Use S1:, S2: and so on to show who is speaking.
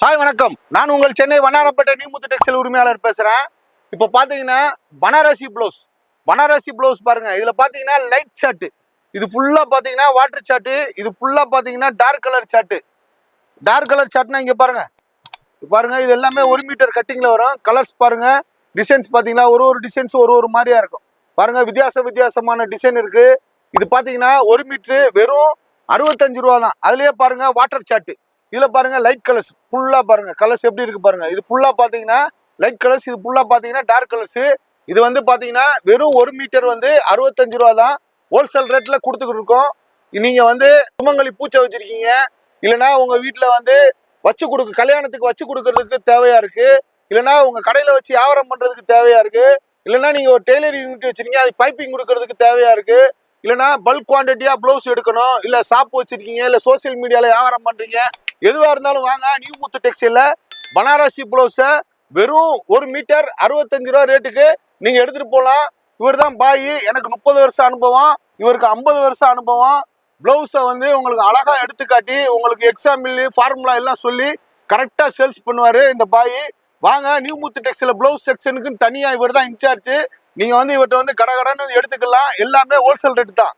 S1: Hi வணக்கம். நான் உங்கள் சென்னை வண்ணாரப்பேட்டை நியூமுத்து டெக்ஸ்டைல் உரிமையாளர் பேசுறேன். இப்போ பாத்தீங்கன்னா பனாரசி ப்ளவுஸ் பாருங்க. இதுல பாத்தீங்கன்னா லைட் சார்ட், இது ஃபுல்லா பாத்தீங்கன்னா வாட்டர் சார்ட், இது ஃபுல்லா பாத்தீங்கன்னா dark colour chart. Dark colour சார்ட்னா இங்க பாருங்க, பாருங்க இது எல்லாமே 1 மீட்டர் கட்டிங்ல வரும். கலர்ஸ் பாருங்க, டிசைன்ஸ் பாத்தீங்கன்னா ஒரு டிசைன்ஸ் ஒரு மாதிரியா இருக்கும். பாருங்க வித்தியாசமான டிசைன் இருக்கு. இது பாத்தீங்கன்னா 1 மீட்டர் வெறும் 65 ரூபா தான். அதுலயே பாருங்க வாட்டர் சார்ட், இதுல பாருங்க லைட் கலர்ஸ் ஃபுல்லா பாருங்க. கலர்ஸ் எப்படி இருக்கு பாருங்க. இது ஃபுல்லா பாத்தீங்கன்னா லைட் கலர்ஸ், இது ஃபுல்லா பாத்தீங்கன்னா டார்க் கலர்ஸ். இது வந்து பாத்தீங்கன்னா வெறும் 1 மீட்டர் வந்து 65 ரூபா தான். ஹோல்சேல் ரேட்ல கொடுத்துக்கிட்டு இருக்கோம். நீங்க வந்து சுமங்கலி பூச்சை வச்சிருக்கீங்க, இல்லைன்னா உங்க வீட்டுல வந்து கல்யாணத்துக்கு வச்சு கொடுக்கறதுக்கு தேவையா இருக்கு, இல்லைன்னா உங்க கடையில வச்சு வியாபாரம் பண்றதுக்கு தேவையா இருக்கு, இல்லைன்னா நீங்க ஒரு டெய்லர் யூனிட் வச்சிருக்கீங்க, அது பைப்பிங் கொடுக்கறதுக்கு தேவையா இருக்கு, இல்லைன்னா பல்க் குவான்டிட்டியா ப்ளவுஸ் எடுக்கணும், இல்ல ஷாப் வச்சிருக்கீங்க, இல்ல சோசியல் மீடியால வியாபாரம் பண்றீங்க, எதுவா இருந்தாலும் வாங்க. நியூமுத்து டெக்ஸ்டைல்ல பனாரசி ப்ளவுஸ வெறும் 1 மீட்டர் 65 ரூபா ரேட்டுக்கு நீங்க எடுத்துட்டு போகலாம். இவர் தான் பாய், எனக்கு 30 வருஷம் அனுபவம், இவருக்கு 50 வருஷம் அனுபவம். பிளவுஸை வந்து உங்களுக்கு அழகா எடுத்துக்காட்டி உங்களுக்கு எக்ஸாம்பிள் ஃபார்முலா எல்லாம் சொல்லி கரெக்டா சேல்ஸ் பண்ணுவாரு இந்த பாய். வாங்க, நியூமுத்து டெக்ஸ்டைல் பிளவுஸ் செக்ஷனுக்கு தனியா இவர் தான் இன்சார்ஜ். நீங்க வந்து இவர்கிட்ட வந்து கடகடன்னு எடுத்துக்கலாம். எல்லாமே ஹோல்சேல் ரேட் தான்.